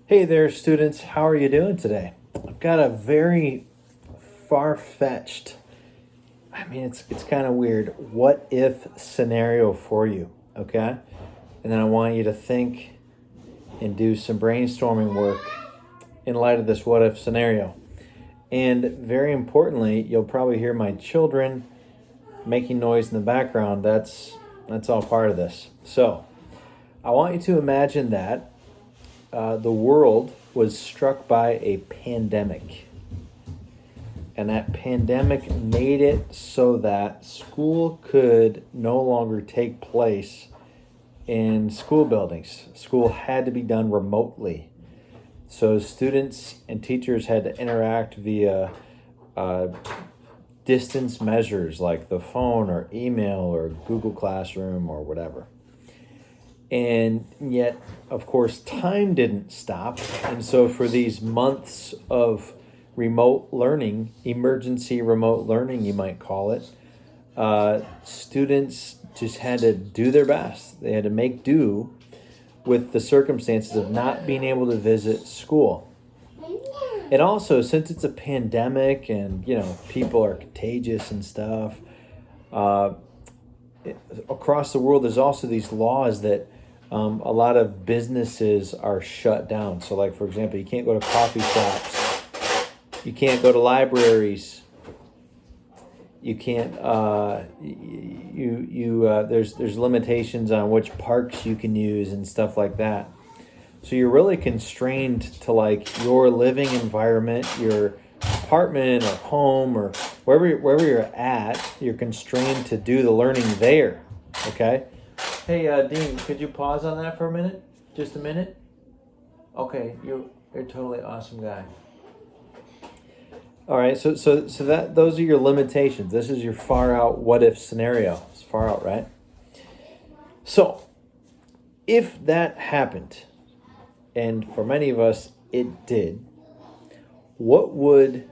Hey there, students. How are you doing today? I've got a very far-fetched, it's kind of weird, what if scenario for you, okay? And then I want you to think and do some brainstorming work in light of this what if scenario. And very importantly, you'll probably hear my children making noise in the background. That's all part of this. So, I want you to imagine that the world was struck by a pandemic. And that pandemic made it so that school could no longer take place in school buildings. School had to be done remotely. So students and teachers had to interact via distance measures like the phone or email or Google Classroom or whatever. And yet, of course, time didn't stop. And so for these months of remote learning, emergency remote learning, you might call it, students just had to do their best. They had to make do with the circumstances of not being able to visit school. And also, since it's a pandemic and, people are contagious and stuff, across the world, there's also these laws that a lot of businesses are shut down. So, like, for example, you can't go to coffee shops. You can't go to libraries. You can't. There's limitations on which parks you can use and stuff like that. So you're really constrained to like your living environment, your apartment or home or wherever you're at. You're constrained to do the learning there. Okay. Hey, Dean, could you pause on that for a minute? Just a minute? Okay, you're a totally awesome guy. All right, so that those are your limitations. This is your far out what if scenario. It's far out, right? So, if that happened, and for many of us it did, what would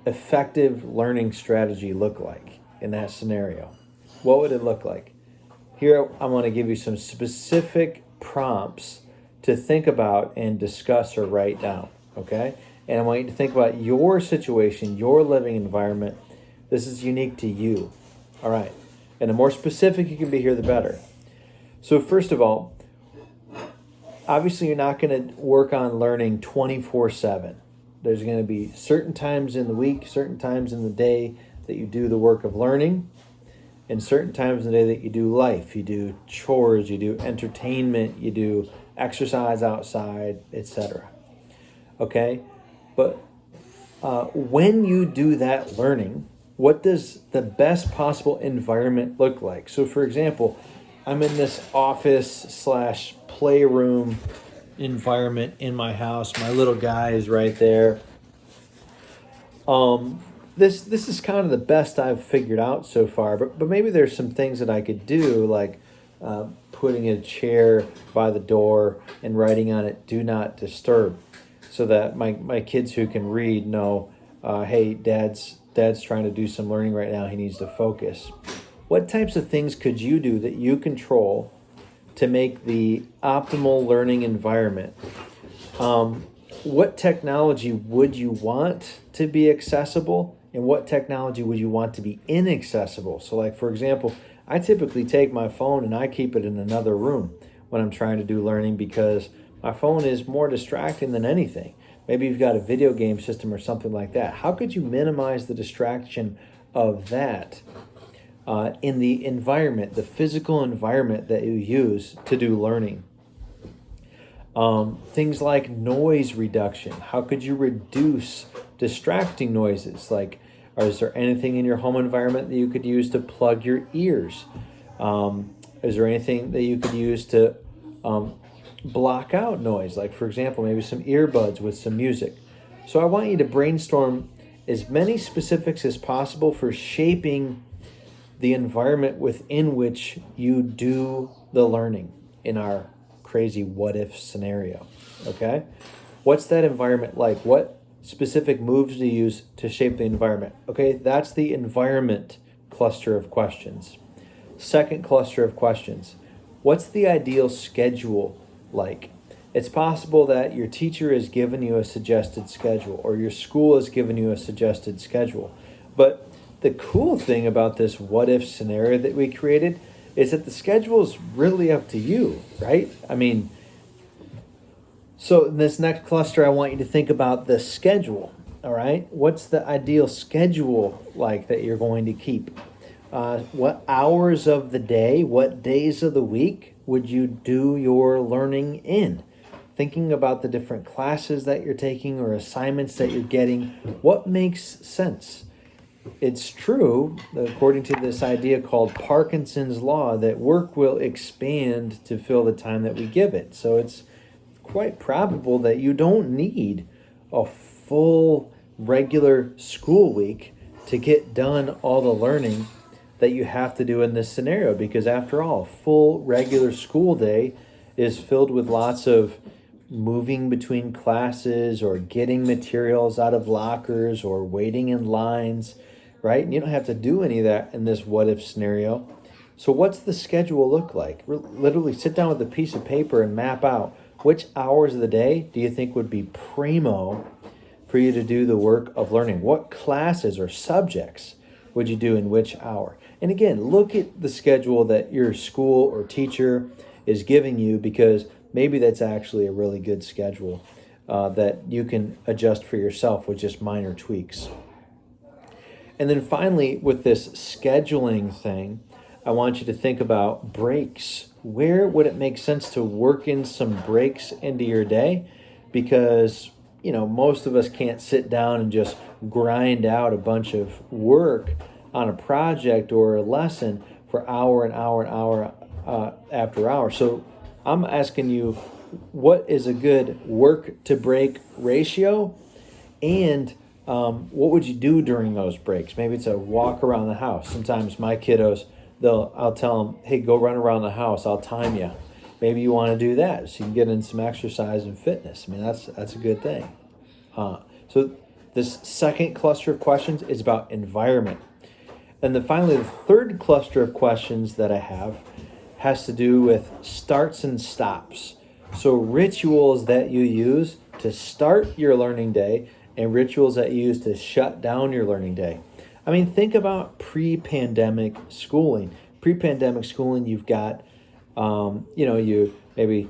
effective learning strategy look like in that scenario? What would it look like? Here, I'm going to give you some specific prompts to think about and discuss or write down, okay? And I want you to think about your situation, your living environment. This is unique to you, all right? And the more specific you can be here, the better. So first of all, obviously you're not going to work on learning 24/7. There's going to be certain times in the week, certain times in the day that you do the work of learning, and certain times in the day that you do life, you do chores, you do entertainment, you do exercise outside, etc. Okay? But when you do that learning, what does the best possible environment look like? So for example, I'm in this office/playroom environment in my house. My little guy is right there. This is kind of the best I've figured out so far, but maybe there's some things that I could do, like putting a chair by the door and writing on it, "Do not disturb," so that my kids who can read know, hey, dad's trying to do some learning right now. He needs to focus. What types of things could you do that you control to make the optimal learning environment? What technology would you want to be accessible? And what technology would you want to be inaccessible? So like, for example, I typically take my phone and I keep it in another room when I'm trying to do learning because my phone is more distracting than anything. Maybe you've got a video game system or something like that. How could you minimize the distraction of that in the environment, the physical environment that you use to do learning? Things like noise reduction. How could you reduce distracting noises? Like, is there anything in your home environment that you could use to plug your ears? Is there anything that you could use to block out noise? Like, for example, maybe some earbuds with some music. So I want you to brainstorm as many specifics as possible for shaping the environment within which you do the learning in our crazy what if scenario. Okay? What's that environment like? What specific moves to use to shape the environment? Okay, that's the environment cluster of questions. Second cluster of questions. What's the ideal schedule like? It's possible that your teacher has given you a suggested schedule or your school has given you a suggested schedule. But the cool thing about this what if scenario that we created is that the schedule is really up to you, right? I mean, so in this next cluster, I want you to think about the schedule, all right? What's the ideal schedule like that you're going to keep? What hours of the day, what days of the week would you do your learning in? Thinking about the different classes that you're taking or assignments that you're getting, what makes sense? It's true, according to this idea called Parkinson's Law, that work will expand to fill the time that we give it. So it's quite probable that you don't need a full regular school week to get done all the learning that you have to do in this scenario, because after all, a full regular school day is filled with lots of moving between classes or getting materials out of lockers or waiting in lines, right? And you don't have to do any of that in this what if scenario. So what's the schedule look like? Literally sit down with a piece of paper and map out which hours of the day do you think would be primo for you to do the work of learning? What classes or subjects would you do in which hour? And again, look at the schedule that your school or teacher is giving you, because maybe that's actually a really good schedule that you can adjust for yourself with just minor tweaks. And then finally, with this scheduling thing, I want you to think about breaks. Where would it make sense to work in some breaks into your day? Because, most of us can't sit down and just grind out a bunch of work on a project or a lesson for hour and hour and hour after hour. So I'm asking you, what is a good work to break ratio? And what would you do during those breaks? Maybe it's a walk around the house. Sometimes my kiddos, I'll tell them, hey, go run around the house. I'll time you. Maybe you want to do that so you can get in some exercise and fitness. I mean, that's a good thing. So this second cluster of questions is about environment. And then finally, the third cluster of questions that I have has to do with starts and stops. So rituals that you use to start your learning day and rituals that you use to shut down your learning day. I mean, think about pre-pandemic schooling. Pre-pandemic schooling, you've got, you maybe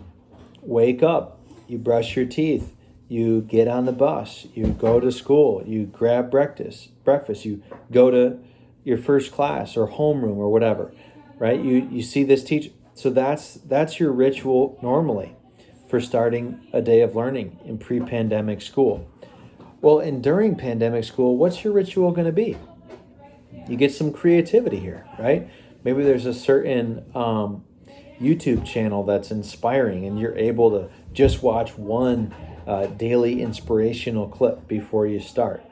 wake up, you brush your teeth, you get on the bus, you go to school, you grab breakfast, you go to your first class or homeroom or whatever, right? You see this teacher. So that's your ritual normally for starting a day of learning in pre-pandemic school. Well, and during pandemic school, what's your ritual going to be? You get some creativity here, right? Maybe there's a certain YouTube channel that's inspiring and you're able to just watch one daily inspirational clip before you start.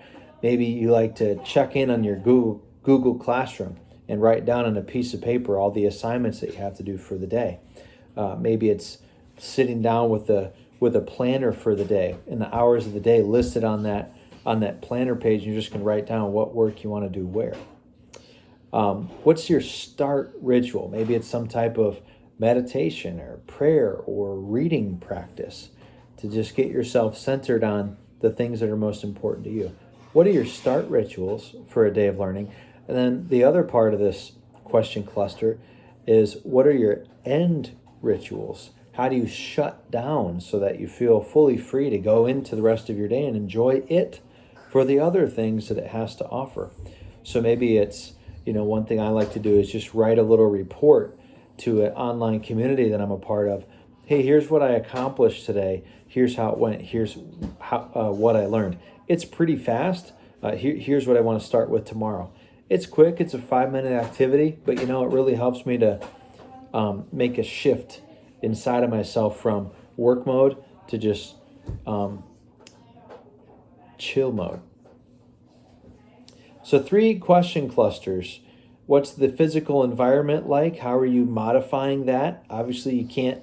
Maybe you like to check in on your Google Classroom and write down on a piece of paper all the assignments that you have to do for the day. Maybe it's sitting down with a planner for the day and the hours of the day listed on that planner page. You're just going to write down what work you want to do where. What's your start ritual? Maybe it's some type of meditation or prayer or reading practice to just get yourself centered on the things that are most important to you. What are your start rituals for a day of learning? And then the other part of this question cluster is, what are your end rituals? How do you shut down so that you feel fully free to go into the rest of your day and enjoy it for the other things that it has to offer? So maybe it's, one thing I like to do is just write a little report to an online community that I'm a part of. Hey, here's what I accomplished today. Here's how it went. Here's what I learned. It's pretty fast. Here's what I want to start with tomorrow. It's quick. It's a 5-minute activity, but it really helps me to make a shift inside of myself from work mode to just chill mode. So 3 question clusters. What's the physical environment like? How are you modifying that? Obviously, you can't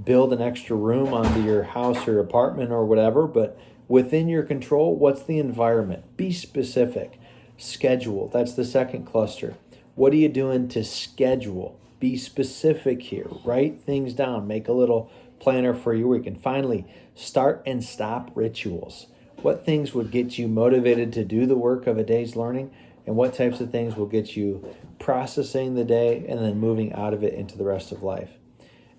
build an extra room onto your house or apartment or whatever, but within your control, what's the environment? Be specific. Schedule. That's the second cluster. What are you doing to schedule? Be specific here. Write things down. Make a little planner for your week. And finally, start and stop rituals. What things would get you motivated to do the work of a day's learning, and what types of things will get you processing the day and then moving out of it into the rest of life.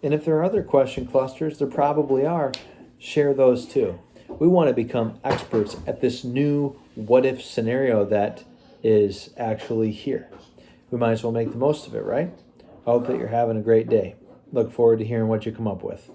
And if there are other question clusters, there probably are, share those too. We want to become experts at this new what if scenario that is actually here. We might as well make the most of it, right? I hope that you're having a great day. Look forward to hearing what you come up with.